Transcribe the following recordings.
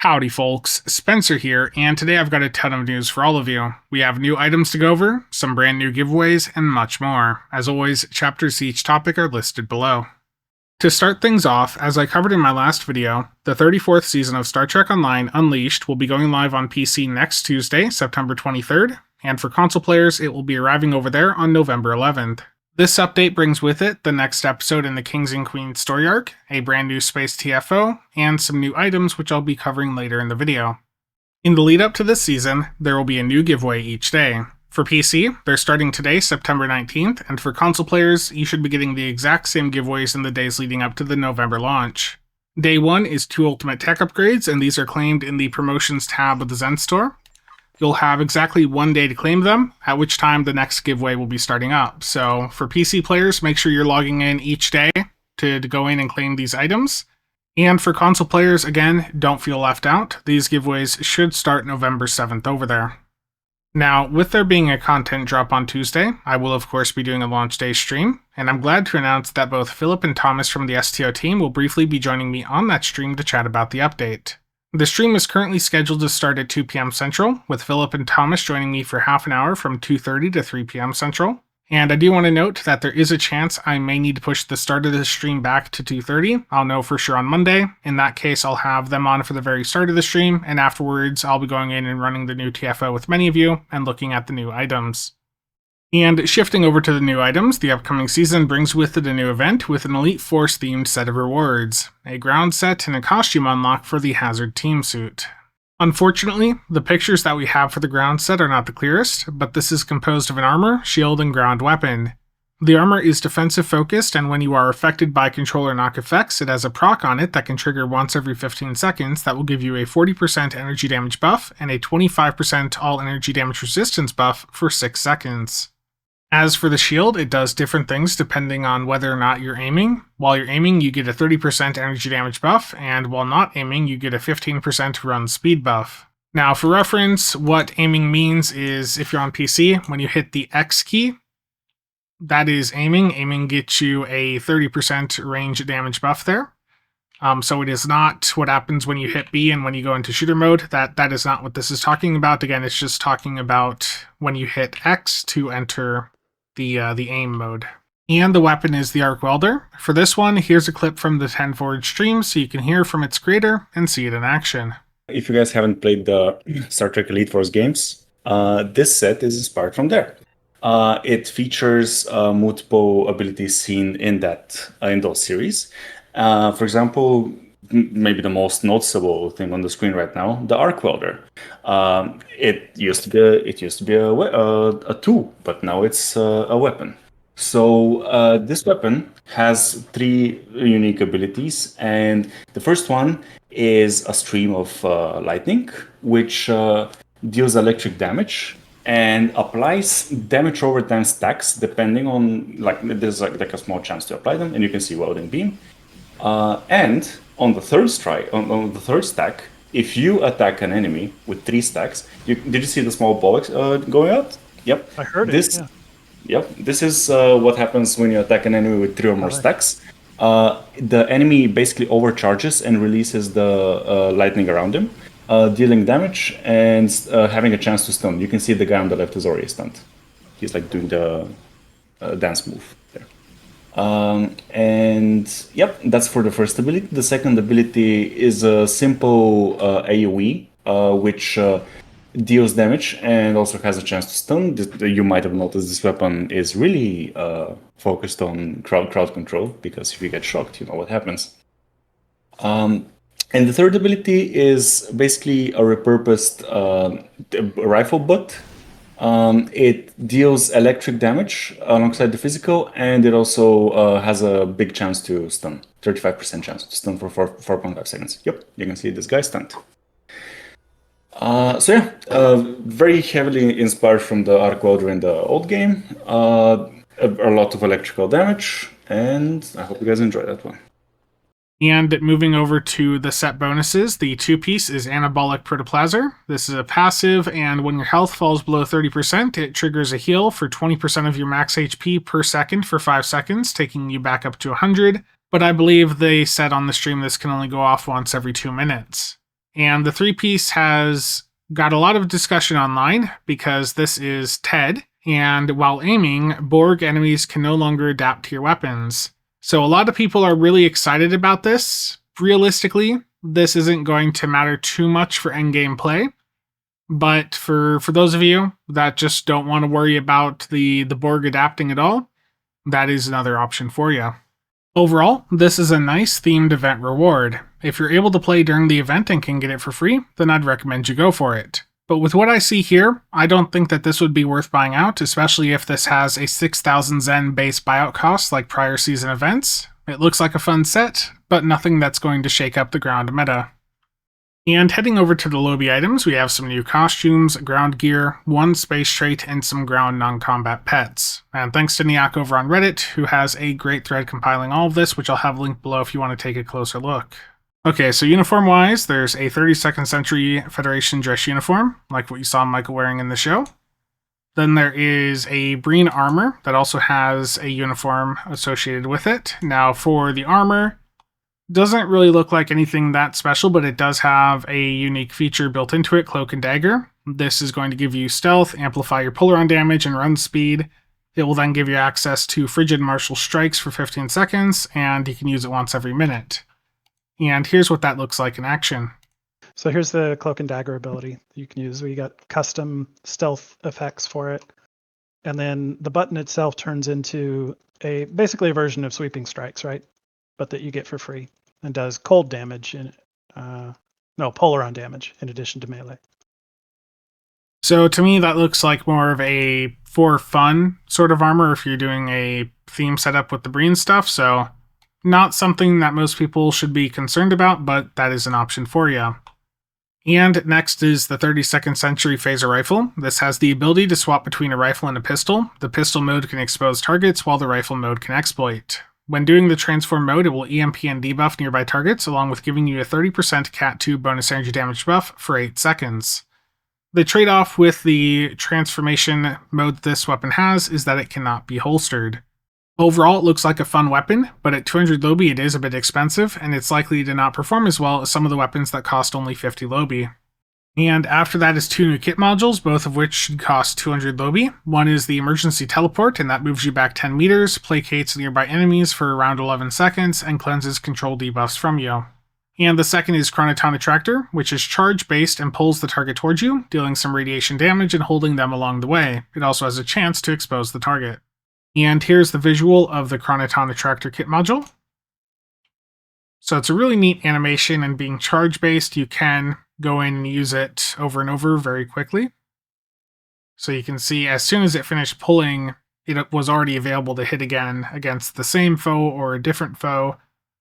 Howdy folks, Spencer here, and today I've got a ton of news for all of you. We have new items to go over, some brand new giveaways, and much more. As always, chapters to each topic are listed below. To start things off, as I covered in my last video, the 34th season of Star Trek Online Unleashed will be going live on PC next Tuesday, September 23rd, and for console players, it will be arriving over there on November 11th. This update brings with it the next episode in the Kings and Queens story arc, a brand new space TFO, and some new items which I'll be covering later in the video. In the lead up to this season, there will be a new giveaway each day. For PC, they're starting today, September 19th, and for console players, you should be getting the exact same giveaways in the days leading up to the November launch. Day 1 is 2 Ultimate Tech upgrades, and these are claimed in the Promotions tab of the Zen Store. You'll have exactly 1 day to claim them, at which time the next giveaway will be starting up. So for PC players, make sure you're logging in each day to go in and claim these items. And for console players, again, don't feel left out. These giveaways should start November 7th over there. Now, with there being a content drop on Tuesday, I will of course be doing a launch day stream, and I'm glad to announce that both Philip and Thomas from the STO team will briefly be joining me on that stream to chat about the update. The stream is currently scheduled to start at 2 p.m. Central, with Philip and Thomas joining me for half an hour from 2:30 to 3 p.m. Central. And I do want to note that there is a chance I may need to push the start of the stream back to 2:30. I'll know for sure on Monday. In that case, I'll have them on for the very start of the stream, and afterwards I'll be going in and running the new TFO with many of you and looking at the new items. And shifting over to the new items, the upcoming season brings with it a new event with an Elite Force themed set of rewards, a ground set and a costume unlock for the Hazard team suit. Unfortunately, the pictures that we have for the ground set are not the clearest, but this is composed of an armor, shield, and ground weapon. The armor is defensive focused, and when you are affected by controller knock effects, it has a proc on it that can trigger once every 15 seconds that will give you a 40% energy damage buff and a 25% all energy damage resistance buff for 6 seconds. As for the shield, it does different things depending on whether or not you're aiming. While you're aiming, you get a 30% energy damage buff, and while not aiming, you get a 15% run speed buff. Now, for reference, what aiming means is if you're on PC, when you hit the X key, that is aiming. Aiming gets you a 30% range damage buff there. So it is not what happens when you hit B and when you go into shooter mode. That is not what this is talking about. Again, it's just talking about when you hit X to enter the aim mode. And the weapon is the Arc Welder. For this one, here's a clip from the 10 Forge stream so you can hear from its creator and see it in action. If you guys haven't played the Star Trek Elite Force games, this set is inspired from there. It features multiple abilities seen in those series. For example, maybe the most noticeable thing on the screen right now, the Arc Welder. It used to be a tool, but now it's a weapon. So this weapon has 3 unique abilities, and the first one is a stream of lightning, which deals electric damage and applies damage over time stacks depending on there's like a small chance to apply them, and you can see welding beam. And on the third stack, if you attack an enemy with 3 stacks, did you see the small ball going out? Yep. I heard it. Yeah. Yep. This is what happens when you attack an enemy with 3 or more stacks. The enemy basically overcharges and releases the lightning around him, dealing damage and having a chance to stun. You can see the guy on the left is already stunned. He's like doing the dance move there. And yep, that's for the first ability. The second ability is a simple AoE, which deals damage and also has a chance to stun. You might have noticed this weapon is really focused on crowd control, because if you get shocked, you know what happens. And the third ability is basically a repurposed rifle butt. It deals electric damage alongside the physical, and it also has a big chance to stun, 35% chance to stun for 4.5 seconds. Yep, you can see this guy stunned. Very heavily inspired from the Arc Welder in the old game. A lot of electrical damage, and I hope you guys enjoy that one. And moving over to the set bonuses, the 2-piece is Anabolic Protoplasm. This is a passive, and when your health falls below 30%, it triggers a heal for 20% of your max HP per second for 5 seconds, taking you back up to 100. But I believe they said on the stream this can only go off once every 2 minutes. And the 3-piece has got a lot of discussion online because this is TED, and while aiming, Borg enemies can no longer adapt to your weapons. So a lot of people are really excited about this. Realistically, this isn't going to matter too much for endgame play, but for those of you that just don't want to worry about the Borg adapting at all, that is another option for you. Overall, this is a nice themed event reward. If you're able to play during the event and can get it for free, then I'd recommend you go for it. But with what I see here, I don't think that this would be worth buying out, especially if this has a 6,000 Zen base buyout cost like prior season events. It looks like a fun set, but nothing that's going to shake up the ground meta. And heading over to the Lobi items, we have some new costumes, ground gear, one space trait, and some ground non-combat pets. And thanks to Niak over on Reddit, who has a great thread compiling all of this, which I'll have linked below if you want to take a closer look. Okay, so uniform-wise, there's a 32nd Century Federation dress uniform, like what you saw Michael wearing in the show. Then there is a Breen armor that also has a uniform associated with it. Now for the armor, doesn't really look like anything that special, but it does have a unique feature built into it, Cloak and Dagger. This is going to give you stealth, amplify your pull-around damage, and run speed. It will then give you access to Frigid Martial Strikes for 15 seconds, and you can use it once every minute. And here's what that looks like in action. So here's the Cloak and Dagger ability you can use. We got custom stealth effects for it. And then the button itself turns into basically a version of Sweeping Strikes, right? But that you get for free, and does cold damage pull-around damage in addition to melee. So to me, that looks like more of a for fun sort of armor if you're doing a theme setup with the Breen stuff, so not something that most people should be concerned about, but that is an option for you. And next is the 32nd Century Phaser Rifle. This has the ability to swap between a rifle and a pistol. The pistol mode can expose targets, while the rifle mode can exploit. When doing the transform mode, it will EMP and debuff nearby targets, along with giving you a 30% Cat 2 bonus energy damage buff for 8 seconds. The trade-off with the transformation mode this weapon has is that it cannot be holstered. Overall, it looks like a fun weapon, but at 200 Lobi it is a bit expensive, and it's likely to not perform as well as some of the weapons that cost only 50 Lobi. And after that is 2 new kit modules, both of which should cost 200 Lobi. One is the Emergency Teleport, and that moves you back 10 meters, placates nearby enemies for around 11 seconds, and cleanses control debuffs from you. And the second is Chronoton Attractor, which is charge-based and pulls the target towards you, dealing some radiation damage and holding them along the way. It also has a chance to expose the target. And here's the visual of the Chronoton Attractor kit module. So it's a really neat animation, and being charge-based, you can go in and use it over and over very quickly. So you can see as soon as it finished pulling, it was already available to hit again against the same foe or a different foe.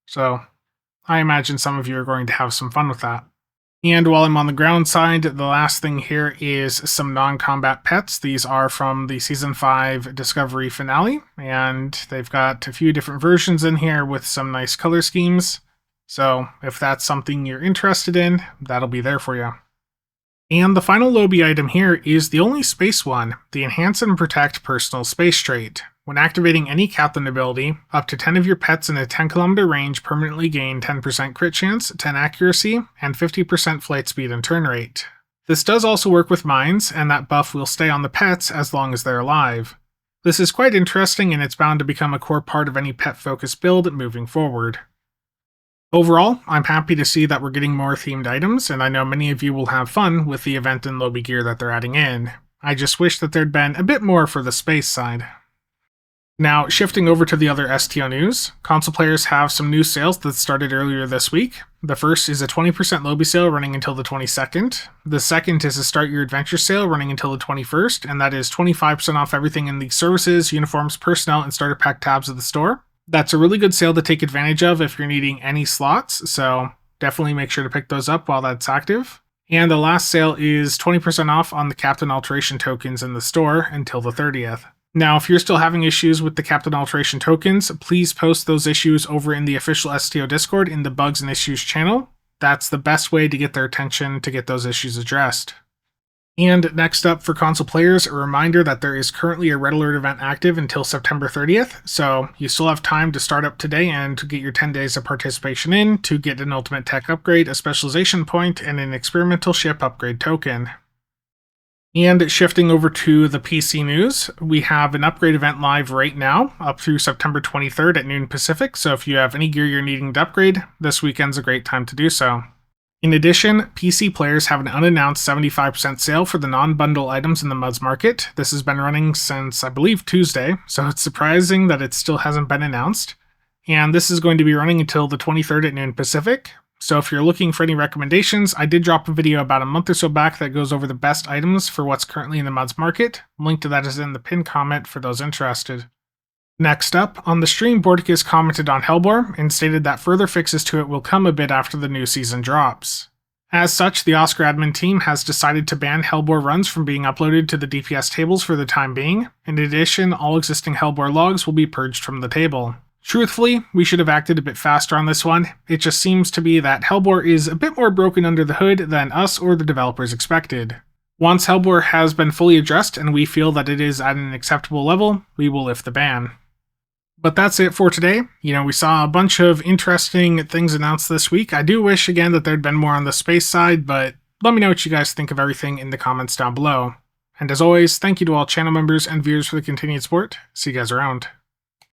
So I imagine some of you are going to have some fun with that. And while I'm on the ground side, the last thing here is some non-combat pets. These are from the Season 5 Discovery finale, and they've got a few different versions in here with some nice color schemes. So if that's something you're interested in, that'll be there for you. And the final Lobi item here is the only space one, the Enhance and Protect Personal Space Trait. When activating any Captain ability, up to 10 of your pets in a 10-kilometer range permanently gain 10% crit chance, 10 accuracy, and 50% flight speed and turn rate. This does also work with mines, and that buff will stay on the pets as long as they're alive. This is quite interesting, and it's bound to become a core part of any pet-focused build moving forward. Overall, I'm happy to see that we're getting more themed items, and I know many of you will have fun with the event and Lobi gear that they're adding in. I just wish that there'd been a bit more for the space side. Now, shifting over to the other STO news, console players have some new sales that started earlier this week. The first is a 20% Lobi sale running until the 22nd. The second is a Start Your Adventure sale running until the 21st, and that is 25% off everything in the services, uniforms, personnel, and starter pack tabs of the store. That's a really good sale to take advantage of if you're needing any slots, so definitely make sure to pick those up while that's active. And the last sale is 20% off on the Captain Alteration tokens in the store until the 30th. Now, if you're still having issues with the Captain Alteration tokens, please post those issues over in the official STO Discord in the Bugs and Issues channel. That's the best way to get their attention to get those issues addressed. And next up for console players, a reminder that there is currently a Red Alert event active until September 30th, so you still have time to start up today and to get your 10 days of participation in to get an Ultimate Tech upgrade, a specialization point, and an experimental ship upgrade token. And shifting over to the PC news, we have an upgrade event live right now, up through September 23rd at noon Pacific, so if you have any gear you're needing to upgrade, this weekend's a great time to do so. In addition, PC players have an unannounced 75% sale for the non-bundle items in the MUDs market. This has been running since, I believe, Tuesday, so it's surprising that it still hasn't been announced. And this is going to be running until the 23rd at noon Pacific. So if you're looking for any recommendations, I did drop a video about a month or so back that goes over the best items for what's currently in the MUDs market. Link to that is in the pinned comment for those interested. Next up, on the stream, Borticus commented on Hellbore and stated that further fixes to it will come a bit after the new season drops. As such, the Oscar admin team has decided to ban Hellbore runs from being uploaded to the DPS tables for the time being. In addition, all existing Hellbore logs will be purged from the table. Truthfully, we should have acted a bit faster on this one. It just seems to be that Hellbore is a bit more broken under the hood than us or the developers expected. Once Hellbore has been fully addressed and we feel that it is at an acceptable level, we will lift the ban. But that's it for today. We saw a bunch of interesting things announced this week. I do wish, again, that there'd been more on the space side, but let me know what you guys think of everything in the comments down below. And as always, thank you to all channel members and viewers for the continued support. See you guys around.